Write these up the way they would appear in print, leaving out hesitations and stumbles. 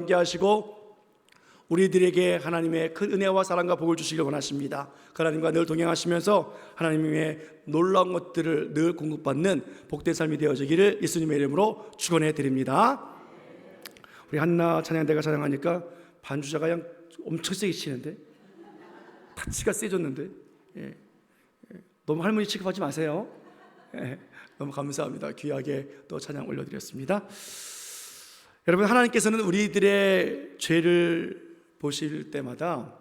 함께 하시고 우리들에게 하나님의 큰 은혜와 사랑과 복을 주시길 원하십니다. 하나님과 늘 동행하시면서 하나님의 놀라운 것들을 늘 공급받는 복된 삶이 되어지기를 예수님의 이름으로 축원해 드립니다. 우리 한나 찬양대가 찬양하니까 반주자가 그냥 엄청 세게 치는데, 타치가 세졌는데, 너무 할머니 취급하지 마세요. 너무 감사합니다. 귀하게 또 찬양 올려드렸습니다. 여러분, 하나님께서는 우리들의 죄를 보실 때마다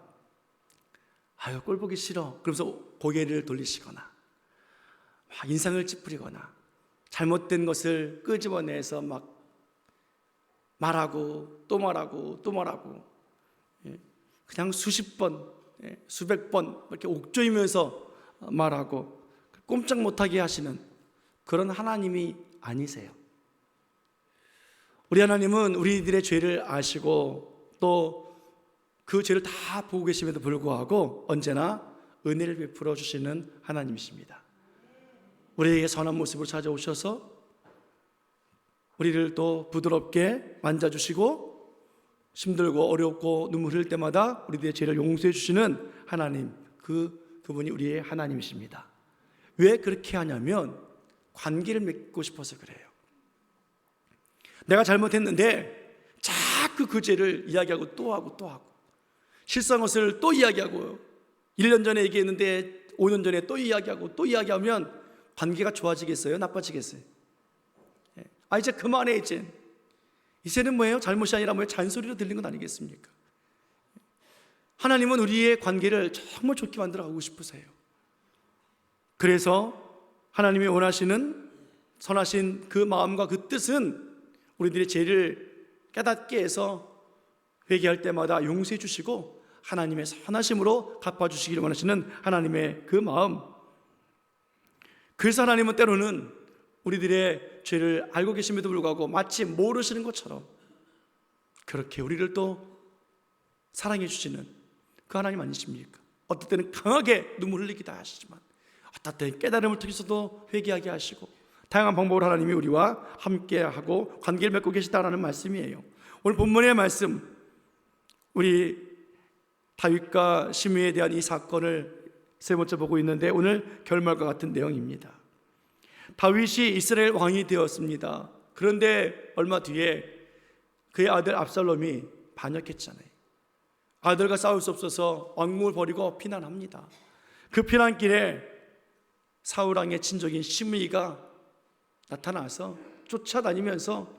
아유 꼴 보기 싫어 그러면서 고개를 돌리시거나 막 인상을 찌푸리거나 잘못된 것을 끄집어내서 막 말하고 또 말하고 또 말하고, 그냥 수십 번 수백 번 이렇게 옥조이면서 말하고 꼼짝 못하게 하시는 그런 하나님이 아니세요. 우리 하나님은 우리들의 죄를 아시고 또 그 죄를 다 보고 계심에도 불구하고 언제나 은혜를 베풀어 주시는 하나님이십니다. 우리에게 선한 모습으로 찾아오셔서 우리를 또 부드럽게 만져주시고 힘들고 어렵고 눈물 흘릴 때마다 우리들의 죄를 용서해 주시는 하나님, 그분이 우리의 하나님이십니다. 왜 그렇게 하냐면 관계를 맺고 싶어서 그래요. 내가 잘못했는데 자꾸 그 죄를 이야기하고 또 하고 또 하고, 실수한 것을 또 이야기하고, 1년 전에 얘기했는데 5년 전에 또 이야기하고 또 이야기하면 관계가 좋아지겠어요? 나빠지겠어요? 이제 그만해. 이제는 뭐예요? 잘못이 아니라 뭐예요? 잔소리로 들린 건 아니겠습니까? 하나님은 우리의 관계를 정말 좋게 만들어 가고 싶으세요. 그래서 하나님이 원하시는 선하신 그 마음과 그 뜻은 우리들의 죄를 깨닫게 해서 회개할 때마다 용서해 주시고 하나님의 선하심으로 갚아주시기를 원하시는 하나님의 그 마음. 그래서 하나님은 때로는 우리들의 죄를 알고 계심에도 불구하고 마치 모르시는 것처럼 그렇게 우리를 또 사랑해 주시는 그 하나님 아니십니까? 어떨 때는 강하게 눈물 흘리기도 하시지만 어떨 때는 깨달음을 통해서도 회개하게 하시고 다양한 방법으로 하나님이 우리와 함께하고 관계를 맺고 계시다라는 말씀이에요. 오늘 본문의 말씀, 우리 다윗과 시므이에 대한 이 사건을 세 번째 보고 있는데 오늘 결말과 같은 내용입니다. 다윗이 이스라엘 왕이 되었습니다. 그런데 얼마 뒤에 그의 아들 압살롬이 반역했잖아요. 아들과 싸울 수 없어서 왕궁을 버리고 피난합니다. 그 피난길에 사울 왕의 친족인 시므이가 나타나서 쫓아다니면서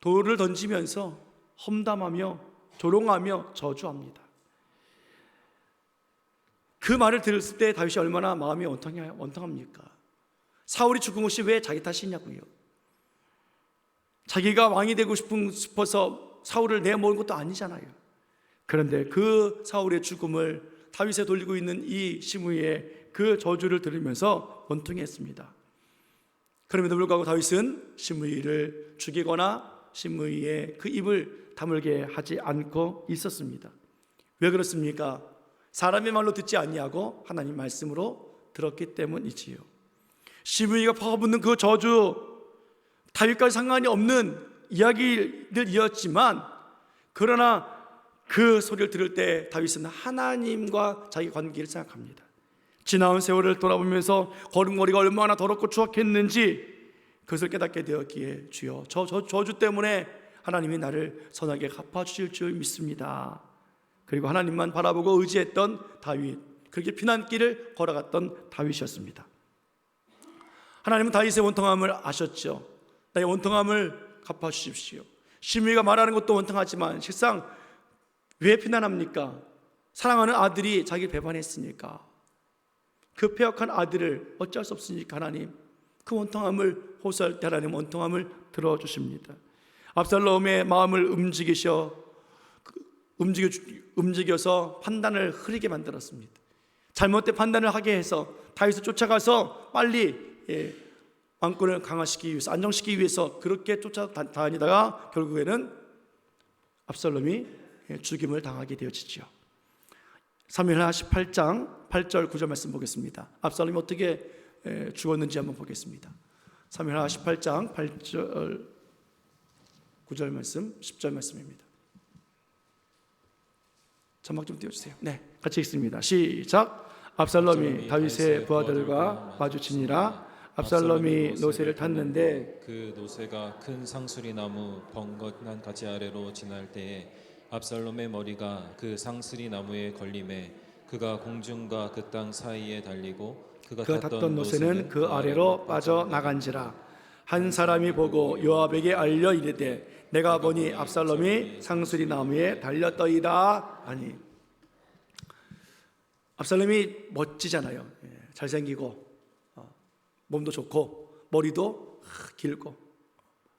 돌을 던지면서 험담하며 조롱하며 저주합니다. 그 말을 들었을 때 다윗이 얼마나 마음이 원통합니까? 사울이 죽은 것이 왜 자기 탓이냐고요. 자기가 왕이 되고 싶어서 사울을 내모은 것도 아니잖아요. 그런데 그 사울의 죽음을 다윗에 돌리고 있는 이 시므이의 그 저주를 들으면서 원통했습니다. 그럼에도 불구하고 다윗은 시므이를 죽이거나 시므이의 그 입을 다물게 하지 않고 있었습니다. 왜 그렇습니까? 사람의 말로 듣지 아니하고 하나님 말씀으로 들었기 때문이지요. 시므이가 퍼붓는 그 저주, 다윗과는 상관이 없는 이야기들이었지만 그러나 그 소리를 들을 때 다윗은 하나님과 자기 관계를 생각합니다. 지나온 세월을 돌아보면서 걸음걸이가 얼마나 더럽고 추악했는지 그것을 깨닫게 되었기에 주여 저 저주 때문에 하나님이 나를 선하게 갚아주실 줄 믿습니다. 그리고 하나님만 바라보고 의지했던 다윗, 그렇게 피난길을 걸어갔던 다윗이었습니다. 하나님은 다윗의 원통함을 아셨죠. 나의 원통함을 갚아주십시오. 시므이가 말하는 것도 원통하지만 실상 왜 피난합니까? 사랑하는 아들이 자기를 배반했으니까. 그 패역한 아들을 어쩔 수 없으니까 하나님 그 원통함을 호소할 때 하나님 원통함을 들어주십니다. 압살롬의 마음을 움직여서 판단을 흐리게 만들었습니다. 잘못된 판단을 하게 해서 다윗을 쫓아가서 빨리 왕권을 강화시키기 위해서, 안정시키기 위해서 그렇게 쫓아다니다가 결국에는 압살롬이 죽임을 당하게 되어지죠. 사무엘하 18장 8절 9절 말씀 보겠습니다. 압살롬이 어떻게 죽었는지 한번 보겠습니다. 사무엘하 18장 8절 9절 말씀, 10절 말씀입니다. 자막 좀 띄워주세요. 네, 같이 읽습니다. 시작. 압살롬이 다윗의 부하들과 마주치니라. 압살롬이 노새를 탔는데 그 노새가 큰 상수리 나무 벙긋한 가지 아래로 지날 때에 압살롬의 머리가 그 상수리 나무에 걸림에 그가 공중과 그 땅 사이에 달리고 그가 그 탔던 노새는 그 아래로 빠져나간지라. 한 사람이 보고 요압에게 알려 이르되 내가 보니 압살롬이 상수리 나무에 달렸더이다. 아니, 압살롬이 멋지잖아요. 잘생기고 몸도 좋고 머리도 길고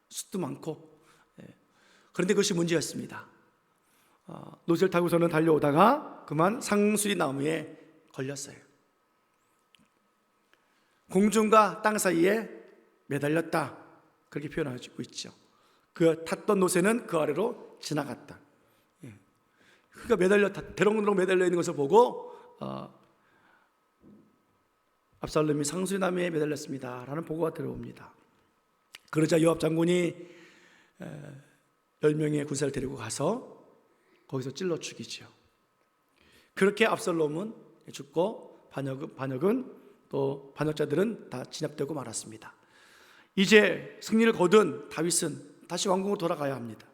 숱도 많고. 그런데 그것이 문제였습니다. 노새를 타고서는 달려오다가 그만 상수리 나무에 걸렸어요. 공중과 땅 사이에 매달렸다, 그렇게 표현하고 있죠. 그 탔던 노새는 그 아래로 지나갔다. 그러니까 매달렸다, 대롱대롱 매달려 있는 것을 보고 압살롬이 상수리 나무에 매달렸습니다 라는 보고가 들어옵니다. 그러자 요압 장군이 10명의 군사를 데리고 가서 거기서 찔러 죽이죠. 그렇게 압살롬은 죽고 반역은 또 반역자들은 다 진압되고 말았습니다. 이제 승리를 거둔 다윗은 다시 왕궁으로 돌아가야 합니다.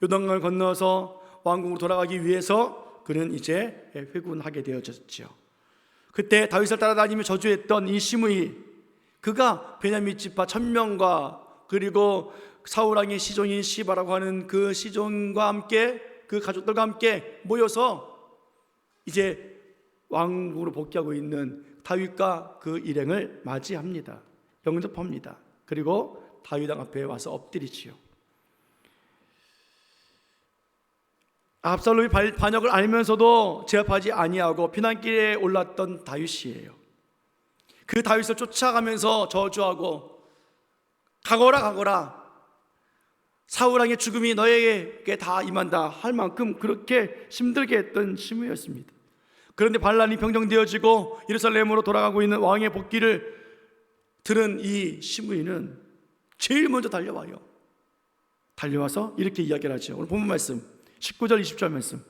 요단강을 건너서 왕궁으로 돌아가기 위해서 그는 이제 회군하게 되어졌죠. 그때 다윗을 따라다니며 저주했던 이 시므이, 그가 베냐민 지파 1000명과 그리고 사울왕의 시종인 시바라고 하는 그 시종과 함께, 그 가족들과 함께 모여서 이제 왕궁으로 복귀하고 있는 다윗과 그 일행을 맞이합니다. 영접합니다. 그리고 다윗왕 앞에 와서 엎드리지요. 압살롬이 반역을 알면서도 제압하지 아니하고 피난길에 올랐던 다윗이에요. 그 다윗을 쫓아가면서 저주하고 가거라 사울왕의 죽음이 너에게 다 임한다 할 만큼 그렇게 힘들게 했던 시므였습니다. 그런데 반란이 평정되어지고 예루살렘으로 돌아가고 있는 왕의 복귀를 들은 이 시므이는 제일 먼저 달려와요. 달려와서 이렇게 이야기를 하죠. 오늘 본문 말씀 19절 20절 말씀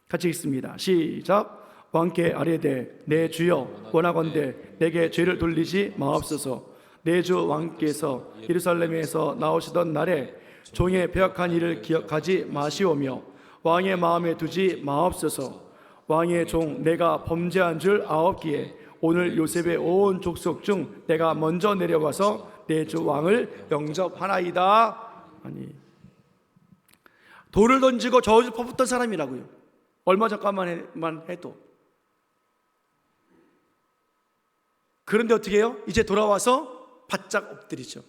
같이 읽습니다. 시작. 왕께 아뢰되 내 주여 원하건대 내게 죄를 돌리지 마옵소서. 내 주 왕께서 예루살렘에서 나오시던 날에 종의 배역한 일을 기억하지 마시오며 왕의 마음에 두지 마옵소서. 왕의 종 내가 범죄한 줄 아옵기에 오늘 요셉의 온 족속 중 내가 먼저 내려와서 내 주 왕을 영접하나이다. 아니, 돌을 던지고 저주를 퍼붓던 사람이라고요. 얼마 전까만 해도. 그런데 어떻게 해요? 이제 돌아와서 바짝 엎드리죠.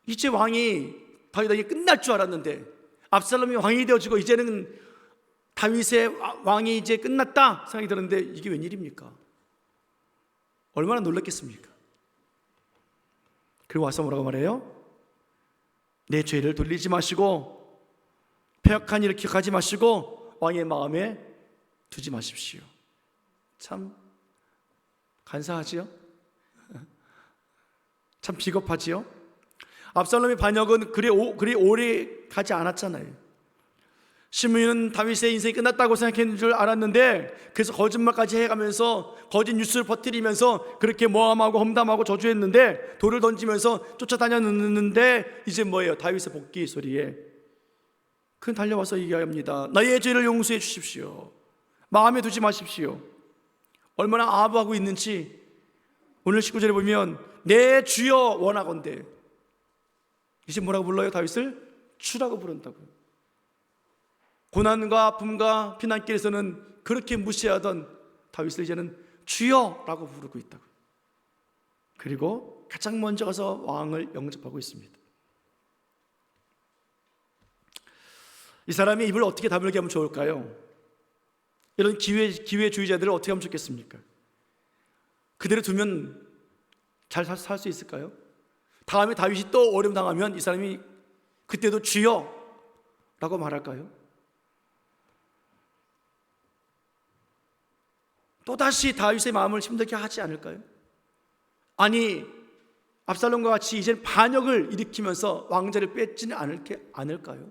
이제 다윗이 끝날 줄 알았는데 압살롬이 왕이 되어지고 이제는 다윗의 왕이 이제 끝났다 생각이 들었는데 이게 웬일입니까? 얼마나 놀랐겠습니까? 그리고 와서 뭐라고 말해요? 내 죄를 돌리지 마시고 패역한 일을 기억하지 마시고 왕의 마음에 두지 마십시오. 참 간사하지요? 참 비겁하지요? 압살롬의 반역은 그리 오래 가지 않았잖아요. 시므이는 다윗의 인생이 끝났다고 생각했는 줄 알았는데 그래서 거짓말까지 해가면서 거짓 뉴스를 퍼뜨리면서 그렇게 모함하고 험담하고 저주했는데 돌을 던지면서 쫓아다녔는데 이제 뭐예요? 다윗의 복귀 소리에 그는 달려와서 얘기합니다. 나의 죄를 용서해 주십시오. 마음에 두지 마십시오. 얼마나 아부하고 있는지 오늘 19절에 보면 내 주여 원하건대, 이제 뭐라고 불러요? 다윗을 주라고 부른다고요. 고난과 아픔과 피난길에서는 그렇게 무시하던 다윗을 이제는 주여라고 부르고 있다고요. 그리고 가장 먼저 가서 왕을 영접하고 있습니다. 이 사람이 입을 어떻게 다물게 하면 좋을까요? 이런 기회주의자들을 어떻게 하면 좋겠습니까? 그대로 두면 잘 살 수 있을까요? 다음에 다윗이 또 어려움 당하면 이 사람이 그때도 주여라고 말할까요? 또다시 다윗의 마음을 힘들게 하지 않을까요? 아니, 압살롬과 같이 이제 반역을 일으키면서 왕자를 뺏지는 않을까요?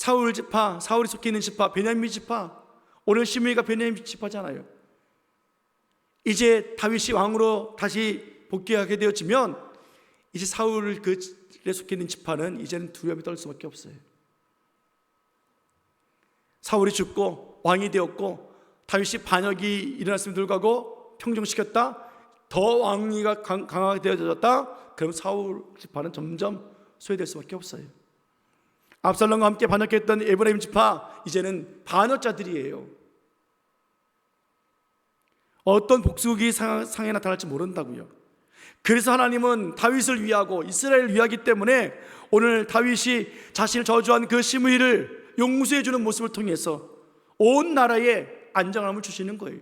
사울 지파, 사울이 속해 있는 지파, 베냐민 지파, 오늘 시므이가 베냐민 지파잖아요. 이제 다윗이 왕으로 다시 복귀하게 되어지면 이제 사울에 속해 있는 지파는 이제는 두려움이 떨 수밖에 없어요. 사울이 죽고 왕이 되었고 다윗이 반역이 일어났음에도 불구하고 평정시켰다. 더 왕위가 강하게 되어졌다. 그럼 사울 지파는 점점 소외될 수밖에 없어요. 압살롬과 함께 반역했던 에브라임 지파 이제는 반역자들이에요. 어떤 복수기 상에 나타날지 모른다고요. 그래서 하나님은 다윗을 위하고 이스라엘을 위하기 때문에 오늘 다윗이 자신을 저주한 그 시므이를 용서해 주는 모습을 통해서 온 나라에 안정함을 주시는 거예요.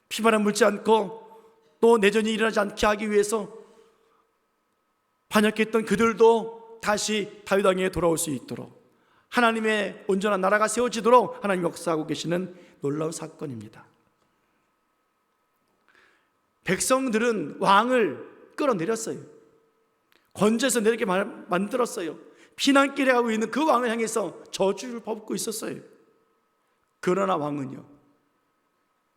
피바람 물지 않고 또 내전이 일어나지 않게 하기 위해서 반역했던 그들도 다시 다윗 왕에 돌아올 수 있도록 하나님의 온전한 나라가 세워지도록 하나님 역사하고 계시는 놀라운 사건입니다. 백성들은 왕을 끌어내렸어요. 권좌에서 내리게 만들었어요. 피난길에 가고 있는 그 왕을 향해서 저주를 퍼붓고 있었어요. 그러나 왕은요,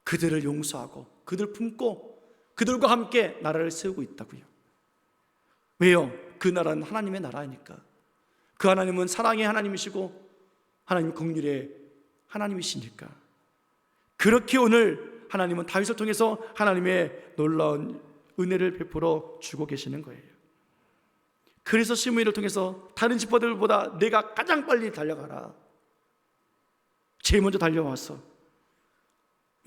그들을 용서하고 그들 품고 그들과 함께 나라를 세우고 있다고요. 왜요? 그 나라는 하나님의 나라니까. 그 하나님은 사랑의 하나님이시고 하나님 긍휼의 하나님이시니까. 그렇게 오늘 하나님은 다윗을 통해서 하나님의 놀라운 은혜를 베풀어 주고 계시는 거예요. 그래서 시므이를 통해서 다른 지파들보다 내가 가장 빨리 달려가라. 제일 먼저 달려와서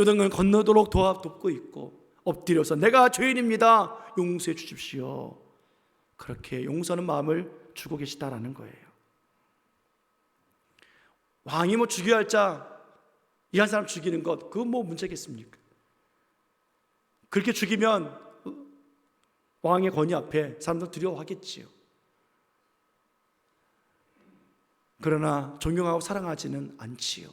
요단강을 건너도록 돕고 있고 엎드려서 내가 죄인입니다. 용서해 주십시오. 그렇게 용서하는 마음을 주고 계시다라는 거예요. 왕이 뭐 죽여야 할 자, 이 한 사람 죽이는 것, 그건 뭐 문제겠습니까? 그렇게 죽이면 왕의 권위 앞에 사람들 두려워하겠지요. 그러나 존경하고 사랑하지는 않지요.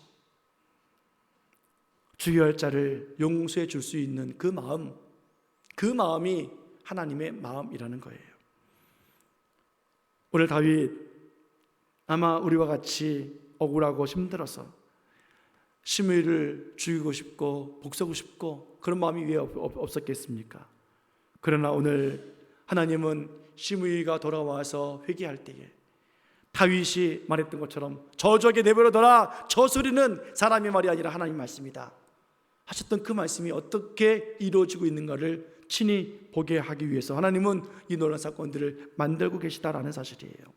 죽여야 할 자를 용서해 줄 수 있는 그 마음이 하나님의 마음이라는 거예요. 오늘 다윗 아마 우리와 같이 억울하고 힘들어서 시므이를 죽이고 싶고 복수하고 싶고 그런 마음이 왜 없었겠습니까? 그러나 오늘 하나님은 시므이가 돌아와서 회개할 때에 다윗이 말했던 것처럼 저주하게 내버려둬라, 저 소리는 사람의 말이 아니라 하나님 말씀이다 하셨던 그 말씀이 어떻게 이루어지고 있는가를 친히 보게 하기 위해서 하나님은 이 놀라운 사건들을 만들고 계시다라는 사실이에요.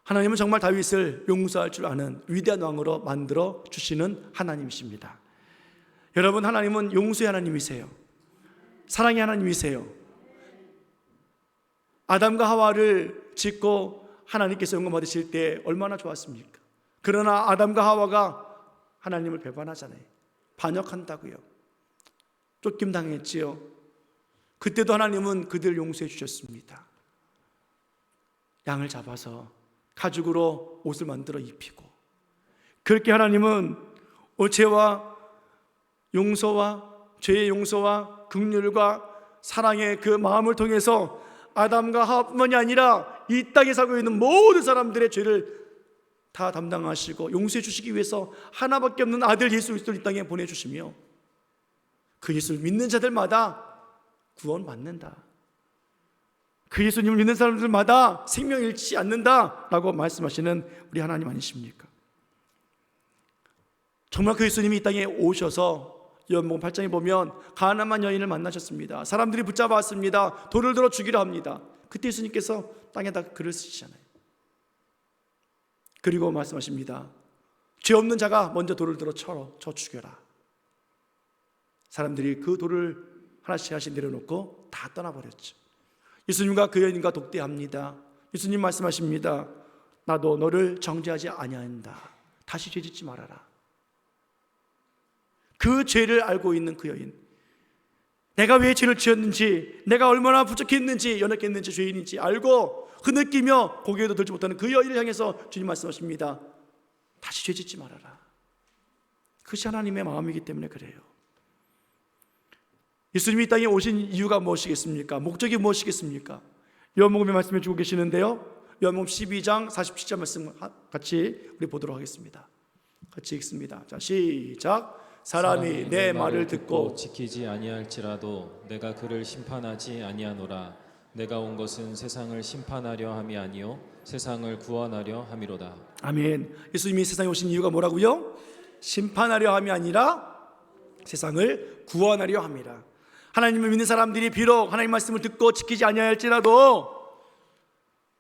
하나님은 정말 다윗을 용서할 줄 아는 위대한 왕으로 만들어 주시는 하나님이십니다. 여러분, 하나님은 용서의 하나님이세요. 사랑의 하나님이세요. 아담과 하와를 짓고 하나님께서 영광 받으실 때 얼마나 좋았습니까? 그러나 아담과 하와가 하나님을 배반하잖아요. 반역한다고요. 쫓김당했지요. 그때도 하나님은 그들을 용서해 주셨습니다. 양을 잡아서 가죽으로 옷을 만들어 입히고, 그렇게 하나님은 죄와 용서와 죄의 용서와 긍휼과 사랑의 그 마음을 통해서 아담과 하와뿐만이 아니라 이 땅에 살고 있는 모든 사람들의 죄를 다 담당하시고 용서해 주시기 위해서 하나밖에 없는 아들 예수 그리스도를 이 땅에 보내주시며 그 예수를 믿는 자들마다 구원받는다, 그 예수님을 믿는 사람들마다 생명 잃지 않는다 라고 말씀하시는 우리 하나님 아니십니까? 정말 그 예수님이 이 땅에 오셔서 요한복음 8장에 보면 가나안한 여인을 만나셨습니다. 사람들이 붙잡았습니다. 돌을 들어 죽이려 합니다. 그때 예수님께서 땅에다 글을 쓰시잖아요. 그리고 말씀하십니다. 죄 없는 자가 먼저 돌을 들어 쳐 죽여라. 사람들이 그 돌을 하나씩 내려놓고 다 떠나버렸죠. 예수님과 그 여인과 독대합니다. 예수님 말씀하십니다. 나도 너를 정죄하지 아니한다. 다시 죄짓지 말아라. 그 죄를 알고 있는 그 여인, 내가 왜 죄를 지었는지, 내가 얼마나 부족했는지, 연약했는지, 죄인인지 알고 흐느끼며 고개도 들지 못하는 그 여인을 향해서 주님 말씀하십니다. 다시 죄짓지 말아라. 그것이 하나님의 마음이기 때문에 그래요. 예수님이 이 땅에 오신 이유가 무엇이겠습니까? 목적이 무엇이겠습니까? 요한복음에 말씀해 주고 계시는데요, 요한복음 12장 47절 말씀 같이 우리 보도록 하겠습니다. 같이 읽습니다. 자, 시작. 사람이 내 말을 듣고 지키지 아니할지라도 내가 그를 심판하지 아니하노라. 내가 온 것은 세상을 심판하려 함이 아니요 세상을 구원하려 함이로다. 아멘. 예수님이 세상에 오신 이유가 뭐라고요? 심판하려 함이 아니라 세상을 구원하려 함이라. 하나님을 믿는 사람들이 비록 하나님 말씀을 듣고 지키지 아니할지라도,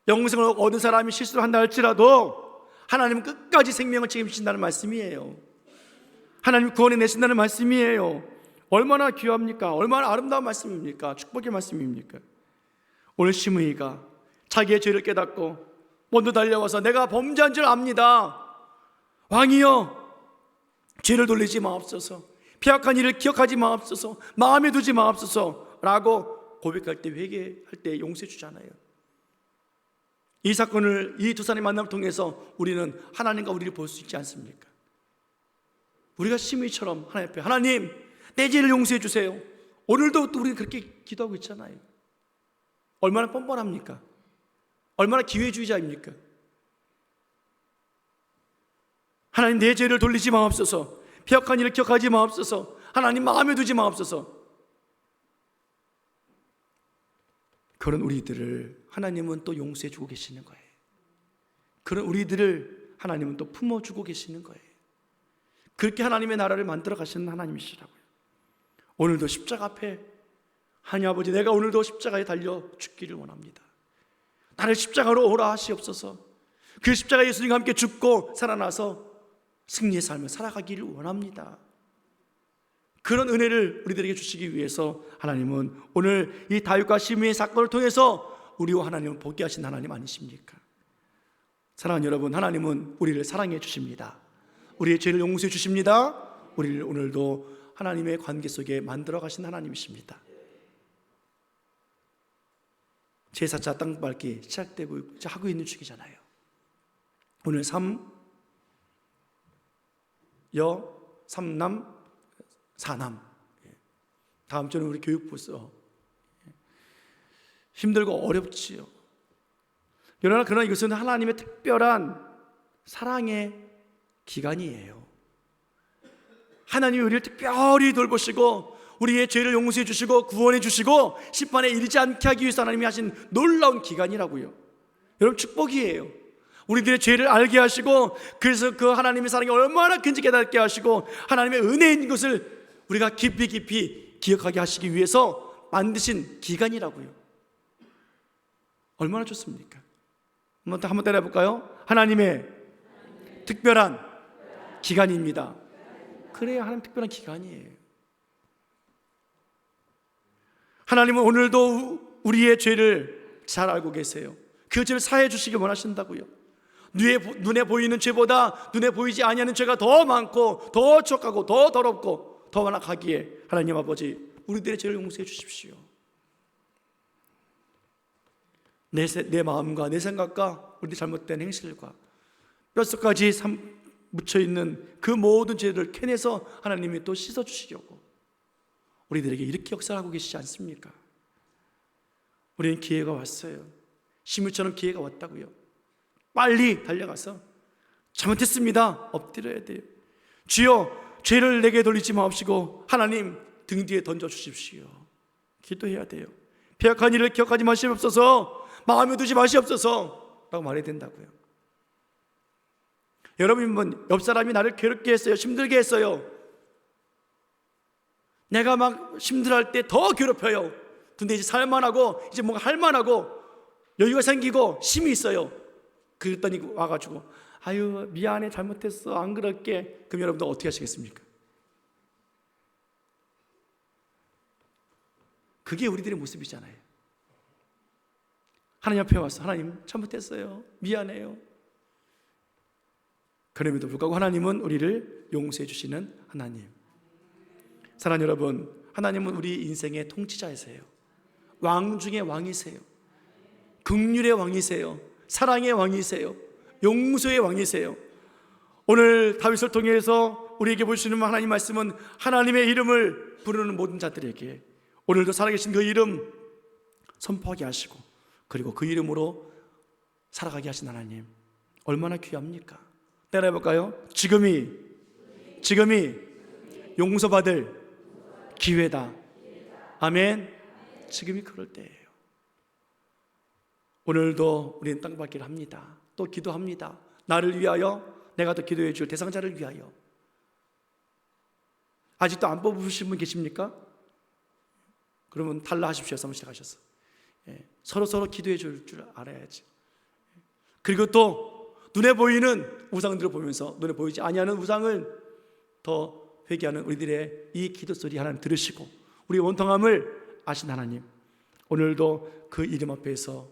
영생을 얻은 사람이 실수를 한다 할지라도 하나님은 끝까지 생명을 책임지신다는 말씀이에요. 하나님 구원해 내신다는 말씀이에요. 얼마나 귀합니까? 얼마나 아름다운 말씀입니까? 축복의 말씀입니까? 오늘 시므이가 자기의 죄를 깨닫고 먼저 달려와서 내가 범죄한 줄 압니다. 왕이여, 죄를 돌리지 마옵소서, 피악한 일을 기억하지 마옵소서, 마음에 두지 마옵소서 라고 고백할 때, 회개할 때 용서해 주잖아요. 이 사건을, 이 두 사람의 만남을 통해서 우리는 하나님과 우리를 볼 수 있지 않습니까? 우리가 시므이처럼 하나님 앞에, 하나님 내 죄를 용서해 주세요. 오늘도 또 우리는 그렇게 기도하고 있잖아요. 얼마나 뻔뻔합니까? 얼마나 기회주의자입니까? 하나님 내 죄를 돌리지 마옵소서, 피악한 일을 기억하지 마옵소서, 하나님 마음에 두지 마옵소서. 그런 우리들을 하나님은 또 용서해 주고 계시는 거예요. 그런 우리들을 하나님은 또 품어주고 계시는 거예요. 그렇게 하나님의 나라를 만들어 가시는 하나님이시라고요. 오늘도 십자가 앞에, 하나님 아버지, 내가 오늘도 십자가에 달려 죽기를 원합니다. 나를 십자가로 오라 하시옵소서. 그 십자가 예수님과 함께 죽고 살아나서 승리의 삶을 살아가기를 원합니다. 그런 은혜를 우리들에게 주시기 위해서 하나님은 오늘 이 다윗과 시므이의 사건을 통해서 우리와 하나님을 보게 하신 하나님 아니십니까? 사랑하는 여러분, 하나님은 우리를 사랑해 주십니다. 우리의 죄를 용서해 주십니다. 우리를 오늘도 하나님의 관계 속에 만들어 가신 하나님이십니다. 제4차 땅밟기 시작되고 하고 있는 중이잖아요. 오늘 3남 4남, 다음 주는 우리 교육부서 힘들고 어렵지요. 그러나 이것은 하나님의 특별한 사랑의 기간이에요. 하나님이 우리를 특별히 돌보시고 우리의 죄를 용서해 주시고 구원해 주시고 심판에 이르지 않게 하기 위해서 하나님이 하신 놀라운 기간이라고요. 여러분, 축복이에요. 우리들의 죄를 알게 하시고, 그래서 그 하나님의 사랑이 얼마나 큰지 깨닫게 하시고 하나님의 은혜인 것을 우리가 깊이 기억하게 하시기 위해서 만드신 기간이라고요. 얼마나 좋습니까? 한번 따라해 볼까요? 하나님의 특별한 기간입니다. 그래야 하나님 특별한 기간이에요. 하나님은 오늘도 우리의 죄를 잘 알고 계세요. 그 죄를 사해 주시길 원하신다고요. 눈에 보이는 죄보다 눈에 보이지 아니하는 죄가 더 많고 더 척하고 더 더럽고 더 많아가기에 하나님 아버지, 우리들의 죄를 용서해 주십시오. 내 마음과 내 생각과 우리 잘못된 행실과 뼛속까지 묻혀있는 그 모든 죄를 캐내서 하나님이 또 씻어주시려고 우리들에게 이렇게 역사하고 계시지 않습니까? 우리는 기회가 왔어요. 시므이처럼 기회가 왔다고요. 빨리 달려가서 잘못했습니다, 엎드려야 돼요. 주여, 죄를 내게 돌리지 마옵시고 하나님 등 뒤에 던져주십시오. 기도해야 돼요. 패역한 일을 기억하지 마시옵소서, 마음에 두지 마시옵소서 라고 말해야 된다고요. 여러분, 옆 사람이 나를 괴롭게 했어요, 힘들게 했어요. 내가 막 힘들어할 때 더 괴롭혀요. 근데 이제 살만하고 이제 뭔가 할만하고 여유가 생기고 힘이 있어요. 그랬더니 와가지고 아유 미안해, 잘못했어, 안 그럴게. 그럼 여러분들 어떻게 하시겠습니까? 그게 우리들의 모습이잖아요. 하나님 앞에 와서 하나님 잘못했어요, 미안해요. 그럼에도 불구하고 하나님은 우리를 용서해 주시는 하나님. 사랑하는 여러분, 하나님은 우리 인생의 통치자이세요. 왕 중의 왕이세요. 긍휼의 왕이세요. 사랑의 왕이세요. 용서의 왕이세요. 오늘 다윗을 통해서 우리에게 보시는 하나님 말씀은 하나님의 이름을 부르는 모든 자들에게 오늘도 살아계신 그 이름 선포하게 하시고, 그리고 그 이름으로 살아가게 하신 하나님 얼마나 귀합니까? 따라해볼까요? 지금이 용서받을 기회다. 아멘. 지금이 그럴 때예요. 오늘도 우리는 땅밟기를 합니다. 또 기도합니다. 나를 위하여, 내가 또 기도해 줄 대상자를 위하여. 아직도 안 뽑으신 분 계십니까? 그러면 탈락하십시오. 사무실 가셔서. 서로 기도해 줄 알아야지. 그리고 또 눈에 보이는 우상들을 보면서 눈에 보이지 아니하는 우상을 더 회개하는 우리들의 이 기도 소리 하나님 들으시고 우리 원통함을 아신 하나님, 오늘도 그 이름 앞에서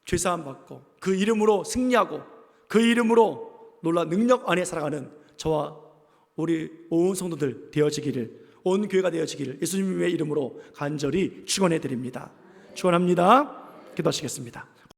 죄사함 받고 그 이름으로 승리하고 그 이름으로 놀라운 능력 안에 살아가는 저와 우리 온 성도들 되어지기를, 온 교회가 되어지기를 예수님의 이름으로 간절히 축원해 드립니다. 축원합니다. 기도하시겠습니다.